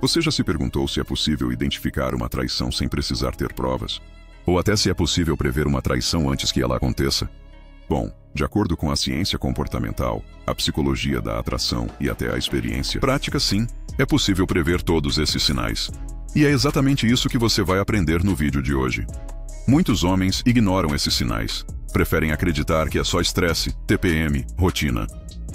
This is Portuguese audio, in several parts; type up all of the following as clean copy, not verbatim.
Você já se perguntou se é possível identificar uma traição sem precisar ter provas? Ou até se é possível prever uma traição antes que ela aconteça? Bom, de acordo com a ciência comportamental, a psicologia da atração e até a experiência prática, sim, é possível prever todos esses sinais. E é exatamente isso que você vai aprender no vídeo de hoje. Muitos homens ignoram esses sinais. Preferem acreditar que é só estresse, TPM, rotina.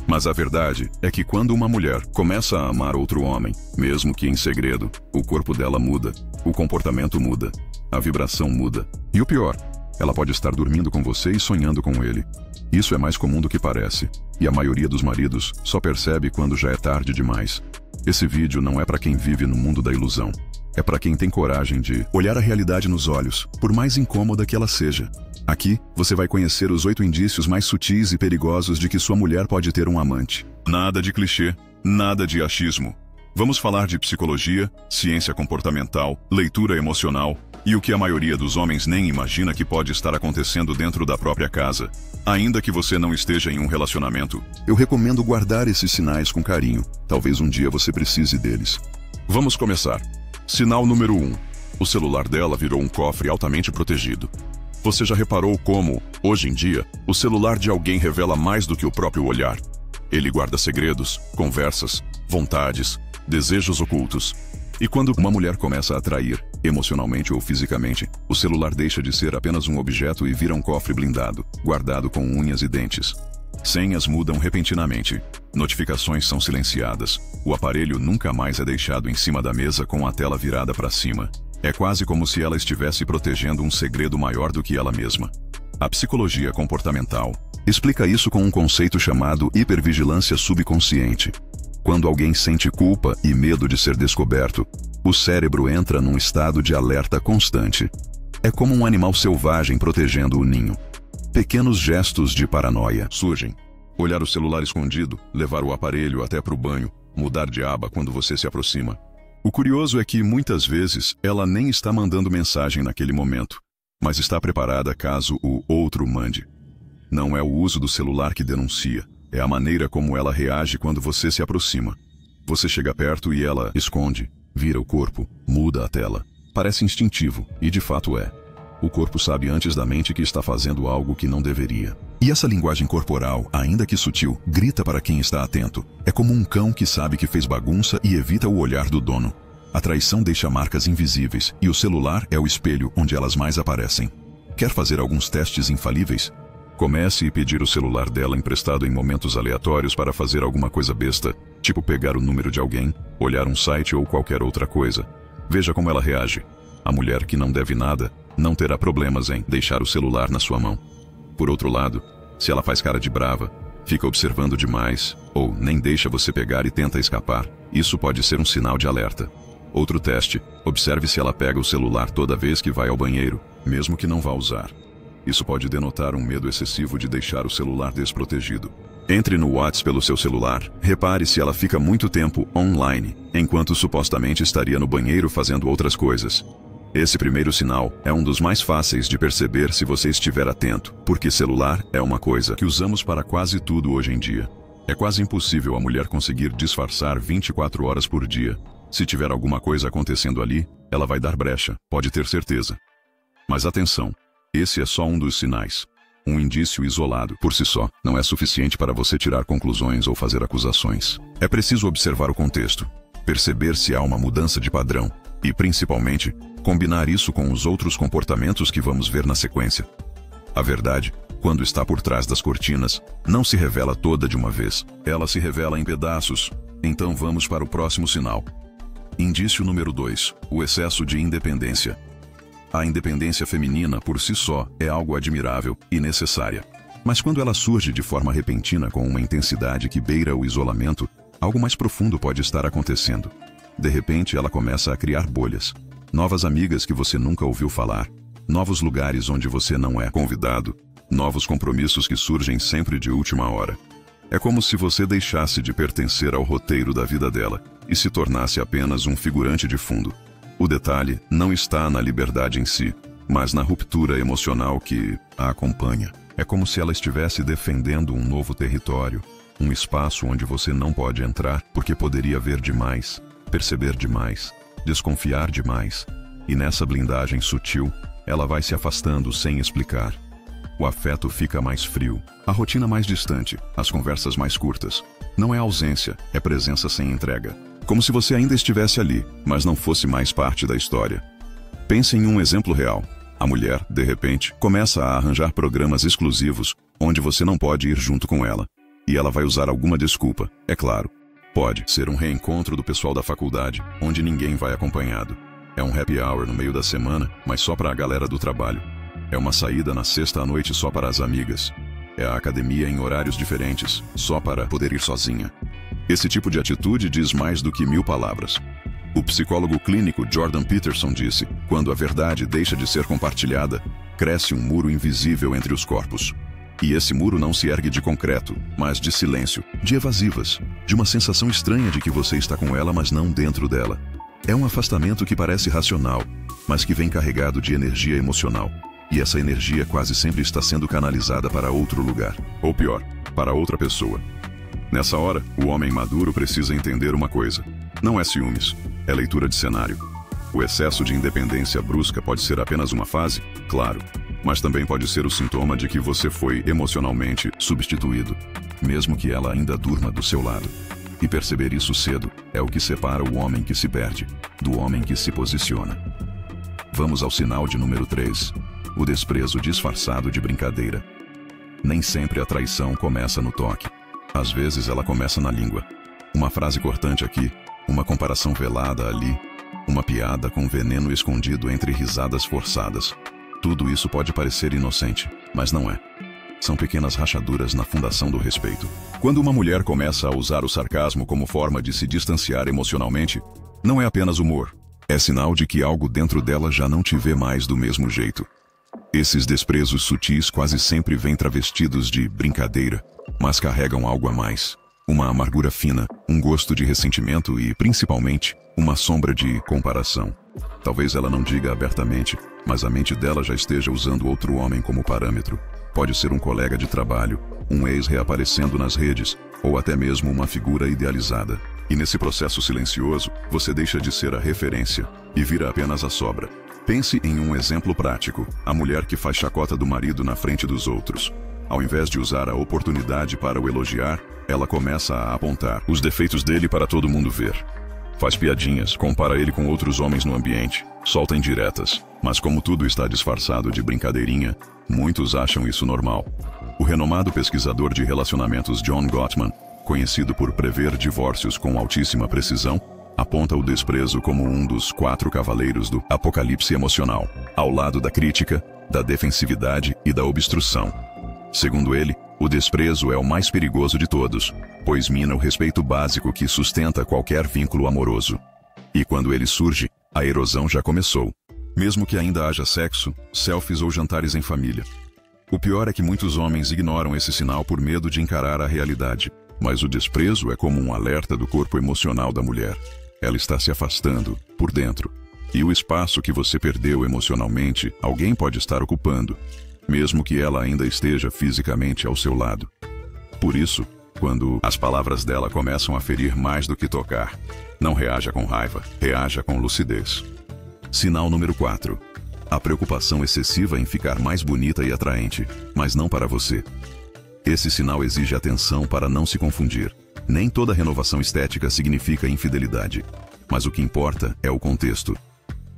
Mas a verdade é que quando uma mulher começa a amar outro homem, mesmo que em segredo, o corpo dela muda, o comportamento muda, a vibração muda. E o pior, ela pode estar dormindo com você e sonhando com ele. Isso é mais comum do que parece, e a maioria dos maridos só percebe quando já é tarde demais. Esse vídeo não é para quem vive no mundo da ilusão. É para quem tem coragem de olhar a realidade nos olhos, por mais incômoda que ela seja. Aqui, você vai conhecer os 8 indícios mais sutis e perigosos de que sua mulher pode ter um amante. Nada de clichê, nada de achismo. Vamos falar de psicologia, ciência comportamental, leitura emocional e o que a maioria dos homens nem imagina que pode estar acontecendo dentro da própria casa. Ainda que você não esteja em um relacionamento, eu recomendo guardar esses sinais com carinho. Talvez um dia você precise deles. Vamos começar. Sinal número 1. O celular dela virou um cofre altamente protegido. Você já reparou como, hoje em dia, o celular de alguém revela mais do que o próprio olhar? Ele guarda segredos, conversas, vontades, desejos ocultos. E quando uma mulher começa a atrair, emocionalmente ou fisicamente, o celular deixa de ser apenas um objeto e vira um cofre blindado, guardado com unhas e dentes. Senhas mudam repentinamente. Notificações são silenciadas. O aparelho nunca mais é deixado em cima da mesa com a tela virada para cima. É quase como se ela estivesse protegendo um segredo maior do que ela mesma. A psicologia comportamental explica isso com um conceito chamado hipervigilância subconsciente. Quando alguém sente culpa e medo de ser descoberto, o cérebro entra num estado de alerta constante. É como um animal selvagem protegendo o ninho. Pequenos gestos de paranoia surgem. Olhar o celular escondido, levar o aparelho até para o banho, mudar de aba quando você se aproxima. O curioso é que, muitas vezes, ela nem está mandando mensagem naquele momento, mas está preparada caso o outro mande. Não é o uso do celular que denuncia, é a maneira como ela reage quando você se aproxima. Você chega perto e ela esconde, vira o corpo, muda a tela. Parece instintivo, e de fato é. O corpo sabe antes da mente que está fazendo algo que não deveria. E essa linguagem corporal, ainda que sutil, grita para quem está atento. É como um cão que sabe que fez bagunça e evita o olhar do dono. A traição deixa marcas invisíveis, e o celular é o espelho onde elas mais aparecem. Quer fazer alguns testes infalíveis? Comece a pedir o celular dela emprestado em momentos aleatórios para fazer alguma coisa besta, tipo pegar o número de alguém, olhar um site ou qualquer outra coisa. Veja como ela reage. A mulher que não deve nada não terá problemas em deixar o celular na sua mão. Por outro lado, se ela faz cara de brava, fica observando demais, ou nem deixa você pegar e tenta escapar, isso pode ser um sinal de alerta. Outro teste, observe se ela pega o celular toda vez que vai ao banheiro, mesmo que não vá usar. Isso pode denotar um medo excessivo de deixar o celular desprotegido. Entre no WhatsApp pelo seu celular, repare se ela fica muito tempo online, enquanto supostamente estaria no banheiro fazendo outras coisas. Esse primeiro sinal é um dos mais fáceis de perceber se você estiver atento, porque celular é uma coisa que usamos para quase tudo hoje em dia. É quase impossível a mulher conseguir disfarçar 24 horas por dia. Se tiver alguma coisa acontecendo ali, ela vai dar brecha, pode ter certeza. Mas atenção, esse é só um dos sinais. Um indício isolado, por si só, não é suficiente para você tirar conclusões ou fazer acusações. É preciso observar o contexto, perceber se há uma mudança de padrão e, principalmente, combinar isso com os outros comportamentos que vamos ver na sequência. A verdade, quando está por trás das cortinas, não se revela toda de uma vez. Ela se revela em pedaços. Então vamos para o próximo sinal. Indício número 2. O excesso de independência. A independência feminina, por si só, é algo admirável e necessária. Mas quando ela surge de forma repentina com uma intensidade que beira o isolamento, algo mais profundo pode estar acontecendo. De repente, ela começa a criar bolhas. Novas amigas que você nunca ouviu falar. Novos lugares onde você não é convidado. Novos compromissos que surgem sempre de última hora. É como se você deixasse de pertencer ao roteiro da vida dela e se tornasse apenas um figurante de fundo. O detalhe não está na liberdade em si, mas na ruptura emocional que a acompanha. É como se ela estivesse defendendo um novo território, um espaço onde você não pode entrar porque poderia ver demais. perceber demais, desconfiar demais. E nessa blindagem sutil, ela vai se afastando sem explicar. O afeto fica mais frio, a rotina mais distante, as conversas mais curtas. Não é ausência, é presença sem entrega. Como se você ainda estivesse ali, mas não fosse mais parte da história. Pense em um exemplo real. A mulher, de repente, começa a arranjar programas exclusivos, onde você não pode ir junto com ela. E ela vai usar alguma desculpa, é claro. Pode ser um reencontro do pessoal da faculdade, onde ninguém vai acompanhado. É um happy hour no meio da semana, mas só para a galera do trabalho. É uma saída na sexta à noite só para as amigas. É a academia em horários diferentes, só para poder ir sozinha. Esse tipo de atitude diz mais do que 1000 palavras. O psicólogo clínico Jordan Peterson disse: quando a verdade deixa de ser compartilhada, cresce um muro invisível entre os corpos. E esse muro não se ergue de concreto, mas de silêncio, de evasivas, de uma sensação estranha de que você está com ela, mas não dentro dela. É um afastamento que parece racional, mas que vem carregado de energia emocional. E essa energia quase sempre está sendo canalizada para outro lugar, ou pior, para outra pessoa. Nessa hora, o homem maduro precisa entender uma coisa. Não é ciúmes, é leitura de cenário. O excesso de independência brusca pode ser apenas uma fase, claro, mas também pode ser o sintoma de que você foi emocionalmente substituído, mesmo que ela ainda durma do seu lado. E perceber isso cedo é o que separa o homem que se perde do homem que se posiciona. Vamos ao sinal de número 3. O desprezo disfarçado de brincadeira. Nem sempre a traição começa no toque. Às vezes ela começa na língua. Uma frase cortante aqui, uma comparação velada ali, uma piada com veneno escondido entre risadas forçadas. Tudo isso pode parecer inocente, mas não é. São pequenas rachaduras na fundação do respeito. Quando uma mulher começa a usar o sarcasmo como forma de se distanciar emocionalmente, não é apenas humor. É sinal de que algo dentro dela já não te vê mais do mesmo jeito. Esses desprezos sutis quase sempre vêm travestidos de brincadeira, mas carregam algo a mais. Uma amargura fina, um gosto de ressentimento e, principalmente, uma sombra de comparação. Talvez ela não diga abertamente, mas a mente dela já esteja usando outro homem como parâmetro. Pode ser um colega de trabalho, um ex reaparecendo nas redes, ou até mesmo uma figura idealizada. E nesse processo silencioso, você deixa de ser a referência e vira apenas a sobra. Pense em um exemplo prático: a mulher que faz chacota do marido na frente dos outros. Ao invés de usar a oportunidade para o elogiar, ela começa a apontar os defeitos dele para todo mundo ver. Faz piadinhas, compara ele com outros homens no ambiente, solta indiretas. Mas como tudo está disfarçado de brincadeirinha, muitos acham isso normal. O renomado pesquisador de relacionamentos John Gottman, conhecido por prever divórcios com altíssima precisão, aponta o desprezo como um dos 4 cavaleiros do apocalipse emocional, ao lado da crítica, da defensividade e da obstrução. Segundo ele, o desprezo é o mais perigoso de todos, pois mina o respeito básico que sustenta qualquer vínculo amoroso. E quando ele surge, a erosão já começou. Mesmo que ainda haja sexo, selfies ou jantares em família. O pior é que muitos homens ignoram esse sinal por medo de encarar a realidade. Mas o desprezo é como um alerta do corpo emocional da mulher. Ela está se afastando, por dentro. E o espaço que você perdeu emocionalmente, alguém pode estar ocupando, mesmo que ela ainda esteja fisicamente ao seu lado. Por isso, quando as palavras dela começam a ferir mais do que tocar, não reaja com raiva, reaja com lucidez. Sinal número 4. A preocupação excessiva em ficar mais bonita e atraente, mas não para você. Esse sinal exige atenção para não se confundir. Nem toda renovação estética significa infidelidade, mas o que importa é o contexto.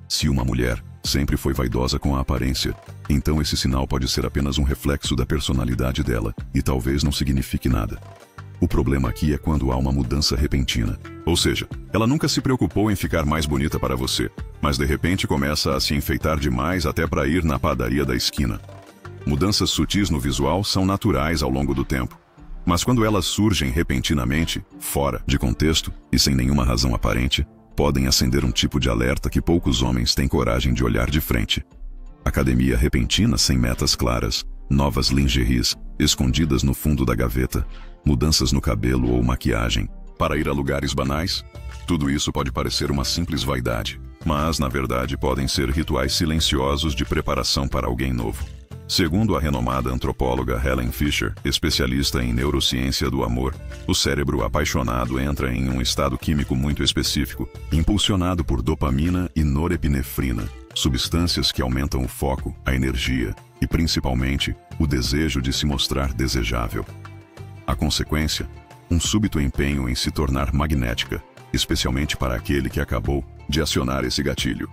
Se uma mulher sempre foi vaidosa com a aparência, então esse sinal pode ser apenas um reflexo da personalidade dela, e talvez não signifique nada. O problema aqui é quando há uma mudança repentina. Ou seja, ela nunca se preocupou em ficar mais bonita para você, mas de repente começa a se enfeitar demais até para ir na padaria da esquina. Mudanças sutis no visual são naturais ao longo do tempo, mas quando elas surgem repentinamente, fora de contexto e sem nenhuma razão aparente, podem acender um tipo de alerta que poucos homens têm coragem de olhar de frente. Academia repentina sem metas claras, novas lingeries escondidas no fundo da gaveta, mudanças no cabelo ou maquiagem, para ir a lugares banais. Tudo isso pode parecer uma simples vaidade, mas na verdade podem ser rituais silenciosos de preparação para alguém novo. Segundo a renomada antropóloga Helen Fisher, especialista em neurociência do amor, o cérebro apaixonado entra em um estado químico muito específico, impulsionado por dopamina e norepinefrina, substâncias que aumentam o foco, a energia e, principalmente, o desejo de se mostrar desejável. A consequência? Um súbito empenho em se tornar magnética, especialmente para aquele que acabou de acionar esse gatilho.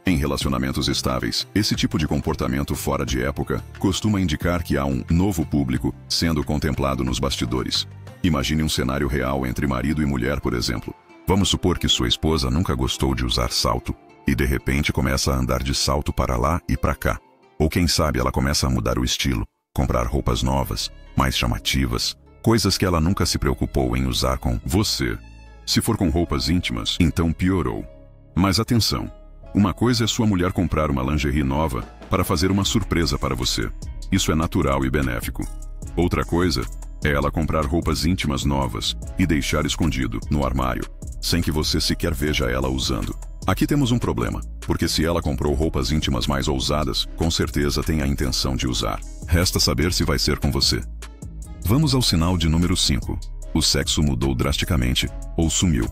Em relacionamentos estáveis, esse tipo de comportamento fora de época costuma indicar que há um novo público sendo contemplado nos bastidores. Imagine um cenário real entre marido e mulher, por exemplo. Vamos supor que sua esposa nunca gostou de usar salto e de repente começa a andar de salto para lá e para cá. Ou quem sabe ela começa a mudar o estilo, comprar roupas novas, mais chamativas, coisas que ela nunca se preocupou em usar com você. Se for com roupas íntimas, então piorou. Mas atenção! Uma coisa é sua mulher comprar uma lingerie nova para fazer uma surpresa para você. Isso é natural e benéfico. Outra coisa é ela comprar roupas íntimas novas e deixar escondido no armário, sem que você sequer veja ela usando. Aqui temos um problema, porque se ela comprou roupas íntimas mais ousadas, com certeza tem a intenção de usar. Resta saber se vai ser com você. Vamos ao sinal de número 5. O sexo mudou drasticamente ou sumiu.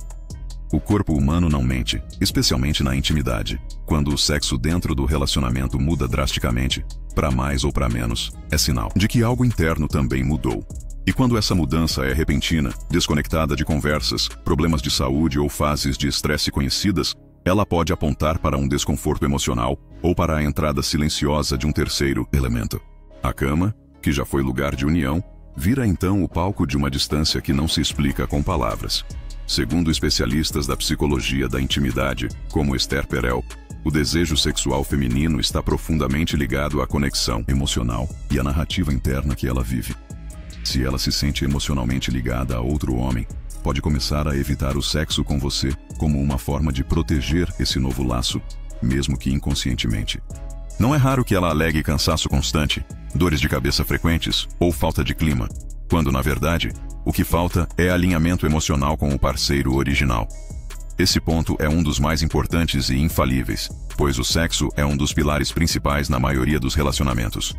O corpo humano não mente, especialmente na intimidade. Quando o sexo dentro do relacionamento muda drasticamente, para mais ou para menos, é sinal de que algo interno também mudou. E quando essa mudança é repentina, desconectada de conversas, problemas de saúde ou fases de estresse conhecidas, ela pode apontar para um desconforto emocional ou para a entrada silenciosa de um terceiro elemento. A cama, que já foi lugar de união, vira então o palco de uma distância que não se explica com palavras. Segundo especialistas da psicologia da intimidade, como Esther Perel, o desejo sexual feminino está profundamente ligado à conexão emocional e à narrativa interna que ela vive. Se ela se sente emocionalmente ligada a outro homem, pode começar a evitar o sexo com você como uma forma de proteger esse novo laço, mesmo que inconscientemente. Não é raro que ela alegue cansaço constante, dores de cabeça frequentes ou falta de clima, quando, na verdade, o que falta é alinhamento emocional com o parceiro original. Esse ponto é um dos mais importantes e infalíveis, pois o sexo é um dos pilares principais na maioria dos relacionamentos.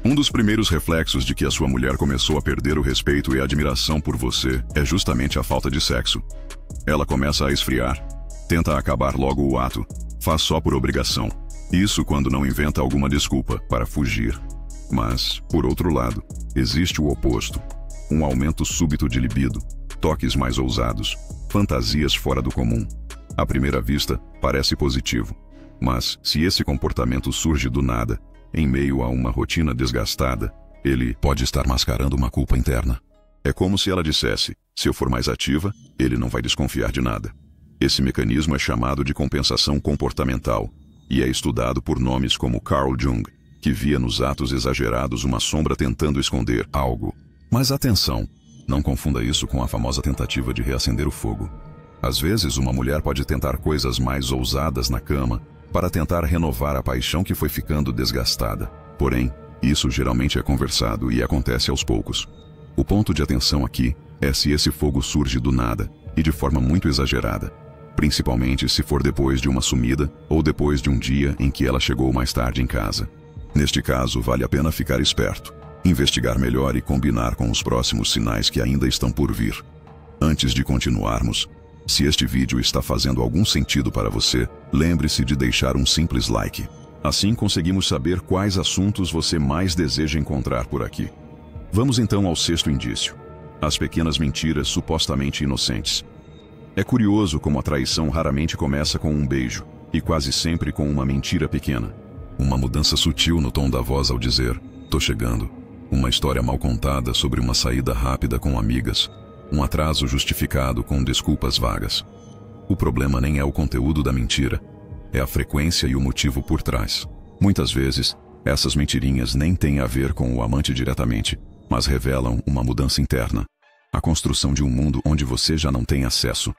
Um dos primeiros reflexos de que a sua mulher começou a perder o respeito e a admiração por você é justamente a falta de sexo. Ela começa a esfriar, tenta acabar logo o ato, faz só por obrigação. Isso quando não inventa alguma desculpa para fugir. Mas, por outro lado, existe o oposto. Um aumento súbito de libido, toques mais ousados, fantasias fora do comum. À primeira vista, parece positivo. Mas, se esse comportamento surge do nada, em meio a uma rotina desgastada, ele pode estar mascarando uma culpa interna. É como se ela dissesse, se eu for mais ativa, ele não vai desconfiar de nada. Esse mecanismo é chamado de compensação comportamental e é estudado por nomes como Carl Jung, que via nos atos exagerados uma sombra tentando esconder algo. Mas atenção, não confunda isso com a famosa tentativa de reacender o fogo. Às vezes, uma mulher pode tentar coisas mais ousadas na cama para tentar renovar a paixão que foi ficando desgastada. Porém, isso geralmente é conversado e acontece aos poucos. O ponto de atenção aqui é se esse fogo surge do nada e de forma muito exagerada, principalmente se for depois de uma sumida ou depois de um dia em que ela chegou mais tarde em casa. Neste caso, vale a pena ficar esperto, investigar melhor e combinar com os próximos sinais que ainda estão por vir. Antes de continuarmos, se este vídeo está fazendo algum sentido para você, lembre-se de deixar um simples like. Assim conseguimos saber quais assuntos você mais deseja encontrar por aqui. Vamos então ao sexto indício: as pequenas mentiras supostamente inocentes. É curioso como a traição raramente começa com um beijo, e quase sempre com uma mentira pequena. Uma mudança sutil no tom da voz ao dizer, "Tô chegando." Uma história mal contada sobre uma saída rápida com amigas. Um atraso justificado com desculpas vagas. O problema nem é o conteúdo da mentira, é a frequência e o motivo por trás. Muitas vezes, essas mentirinhas nem têm a ver com o amante diretamente, mas revelam uma mudança interna. A construção de um mundo onde você já não tem acesso.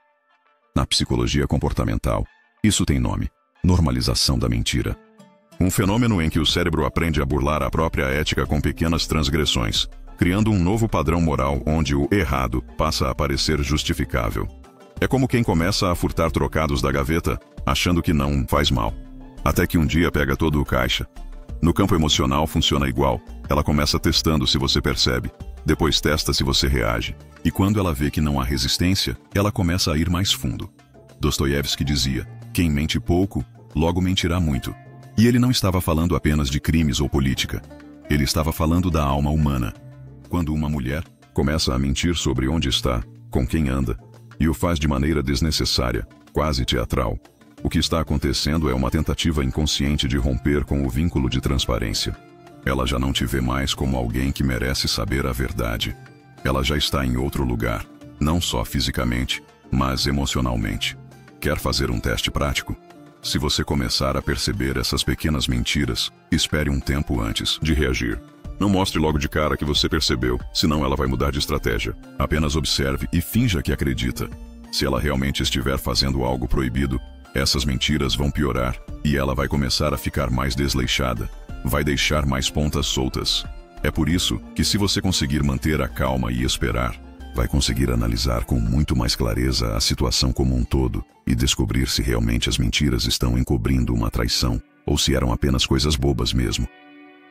Na psicologia comportamental, isso tem nome: normalização da mentira. Um fenômeno em que o cérebro aprende a burlar a própria ética com pequenas transgressões, criando um novo padrão moral onde o errado passa a parecer justificável. É como quem começa a furtar trocados da gaveta, achando que não faz mal. Até que um dia pega todo o caixa. No campo emocional funciona igual. Ela começa testando se você percebe, depois testa se você reage. E quando ela vê que não há resistência, ela começa a ir mais fundo. Dostoiévski dizia: quem mente pouco, logo mentirá muito. E ele não estava falando apenas de crimes ou política. Ele estava falando da alma humana. Quando uma mulher começa a mentir sobre onde está, com quem anda, e o faz de maneira desnecessária, quase teatral, o que está acontecendo é uma tentativa inconsciente de romper com o vínculo de transparência. Ela já não te vê mais como alguém que merece saber a verdade. Ela já está em outro lugar, não só fisicamente, mas emocionalmente. Quer fazer um teste prático? Se você começar a perceber essas pequenas mentiras, espere um tempo antes de reagir. Não mostre logo de cara que você percebeu, senão ela vai mudar de estratégia. Apenas observe e finja que acredita. Se ela realmente estiver fazendo algo proibido, essas mentiras vão piorar e ela vai começar a ficar mais desleixada. Vai deixar mais pontas soltas. É por isso que, se você conseguir manter a calma e esperar, vai conseguir analisar com muito mais clareza a situação como um todo e descobrir se realmente as mentiras estão encobrindo uma traição ou se eram apenas coisas bobas mesmo.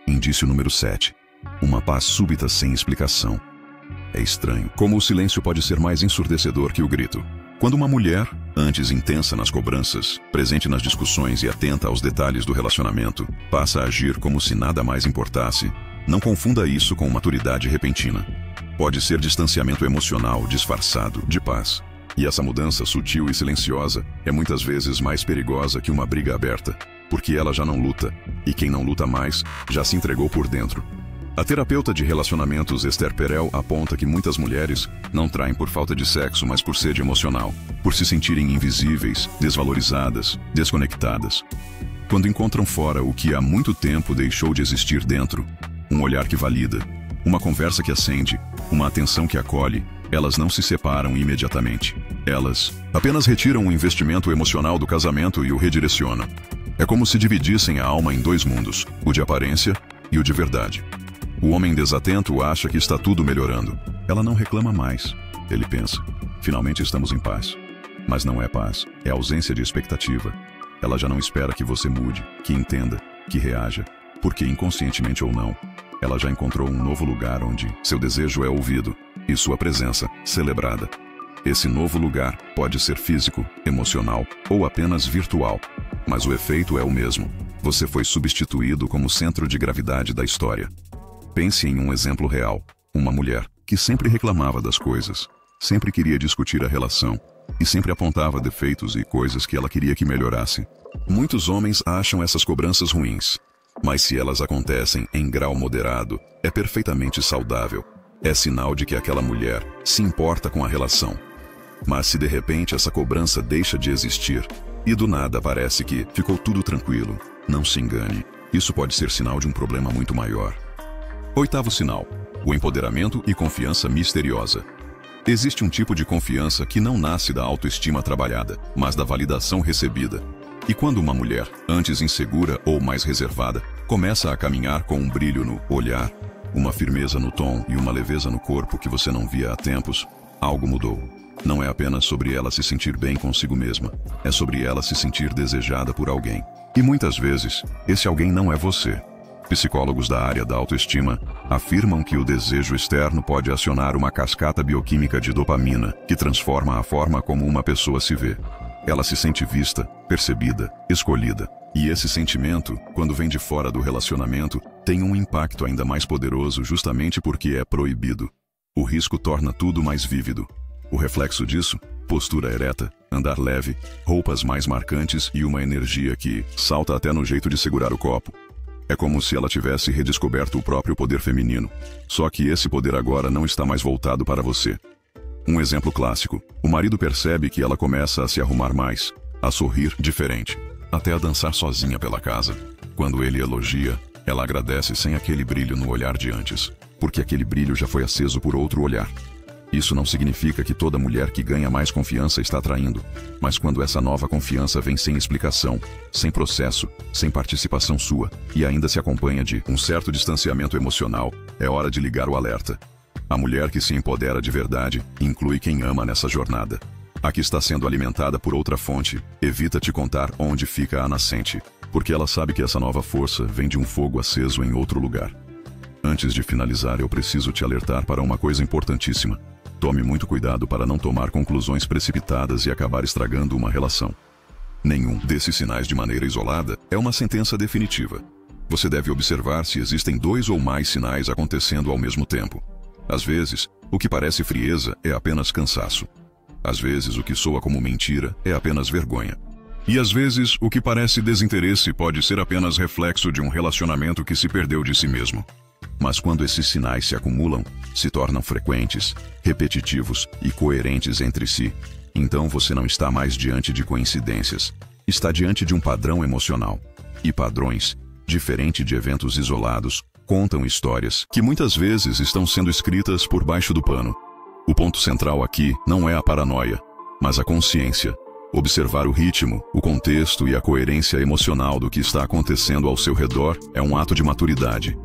Indício número 7. Uma paz súbita sem explicação. É estranho como o silêncio pode ser mais ensurdecedor que o grito. Quando uma mulher, antes intensa nas cobranças, presente nas discussões e atenta aos detalhes do relacionamento, passa a agir como se nada mais importasse, não confunda isso com maturidade repentina. Pode ser distanciamento emocional disfarçado de paz. E essa mudança sutil e silenciosa é muitas vezes mais perigosa que uma briga aberta, porque ela já não luta, e quem não luta mais já se entregou por dentro. A terapeuta de relacionamentos Esther Perel aponta que muitas mulheres não traem por falta de sexo, mas por sede emocional, por se sentirem invisíveis, desvalorizadas, desconectadas. Quando encontram fora o que há muito tempo deixou de existir dentro, um olhar que valida, uma conversa que acende, uma atenção que acolhe, elas não se separam imediatamente. Elas apenas retiram o investimento emocional do casamento e o redirecionam. É como se dividissem a alma em dois mundos, o de aparência e o de verdade. O homem desatento acha que está tudo melhorando. Ela não reclama mais. Ele pensa: finalmente estamos em paz. Mas não é paz, é ausência de expectativa. Ela já não espera que você mude, que entenda, que reaja, porque inconscientemente ou não, ela já encontrou um novo lugar onde seu desejo é ouvido e sua presença celebrada. Esse novo lugar pode ser físico, emocional ou apenas virtual, mas o efeito é o mesmo. Você foi substituído como centro de gravidade da história. Pense em um exemplo real. Uma mulher que sempre reclamava das coisas, sempre queria discutir a relação e sempre apontava defeitos e coisas que ela queria que melhorasse. Muitos homens acham essas cobranças ruins, mas se elas acontecem em grau moderado, é perfeitamente saudável. É sinal de que aquela mulher se importa com a relação. Mas se de repente essa cobrança deixa de existir e do nada parece que ficou tudo tranquilo, não se engane. Isso pode ser sinal de um problema muito maior. 8º sinal: o empoderamento e confiança misteriosa. Existe um tipo de confiança que não nasce da autoestima trabalhada, mas da validação recebida. E quando uma mulher, antes insegura ou mais reservada, começa a caminhar com um brilho no olhar, uma firmeza no tom e uma leveza no corpo que você não via há tempos, algo mudou. Não é apenas sobre ela se sentir bem consigo mesma, é sobre ela se sentir desejada por alguém. E muitas vezes, esse alguém não é você. Psicólogos da área da autoestima afirmam que o desejo externo pode acionar uma cascata bioquímica de dopamina que transforma a forma como uma pessoa se vê. Ela se sente vista, percebida, escolhida. E esse sentimento, quando vem de fora do relacionamento, tem um impacto ainda mais poderoso justamente porque é proibido. O risco torna tudo mais vívido. O reflexo disso: postura ereta, andar leve, roupas mais marcantes e uma energia que salta até no jeito de segurar o copo. É como se ela tivesse redescoberto o próprio poder feminino. Só que esse poder agora não está mais voltado para você. Um exemplo clássico: o marido percebe que ela começa a se arrumar mais, a sorrir diferente, até a dançar sozinha pela casa. Quando ele elogia, ela agradece sem aquele brilho no olhar de antes, porque aquele brilho já foi aceso por outro olhar. Isso não significa que toda mulher que ganha mais confiança está traindo, mas quando essa nova confiança vem sem explicação, sem processo, sem participação sua, e ainda se acompanha de um certo distanciamento emocional, é hora de ligar o alerta. A mulher que se empodera de verdade inclui quem ama nessa jornada. A que está sendo alimentada por outra fonte evita te contar onde fica a nascente. porque ela sabe que essa nova força vem de um fogo aceso em outro lugar. Antes de finalizar, eu preciso te alertar para uma coisa importantíssima. Tome muito cuidado para não tomar conclusões precipitadas e acabar estragando uma relação. Nenhum desses sinais de maneira isolada é uma sentença definitiva. Você deve observar se existem 2 ou mais sinais acontecendo ao mesmo tempo. Às vezes, o que parece frieza é apenas cansaço. Às vezes, o que soa como mentira é apenas vergonha. E às vezes, o que parece desinteresse pode ser apenas reflexo de um relacionamento que se perdeu de si mesmo. Mas quando esses sinais se acumulam, se tornam frequentes, repetitivos e coerentes entre si, então você não está mais diante de coincidências. Está diante de um padrão emocional. E padrões, diferente de eventos isolados, contam histórias que muitas vezes estão sendo escritas por baixo do pano. O ponto central aqui não é a paranoia, mas a consciência. Observar o ritmo, o contexto e a coerência emocional do que está acontecendo ao seu redor é um ato de maturidade.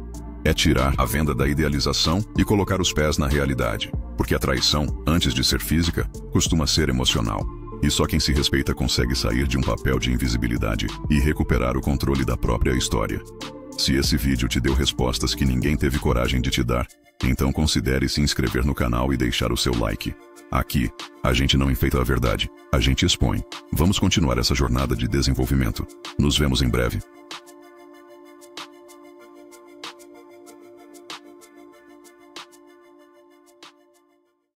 É tirar a venda da idealização e colocar os pés na realidade, porque a traição, antes de ser física, costuma ser emocional. E só quem se respeita consegue sair de um papel de invisibilidade e recuperar o controle da própria história. Se esse vídeo te deu respostas que ninguém teve coragem de te dar, então considere se inscrever no canal e deixar o seu like. Aqui, a gente não enfeita a verdade, a gente expõe. Vamos continuar essa jornada de desenvolvimento. Nos vemos em breve.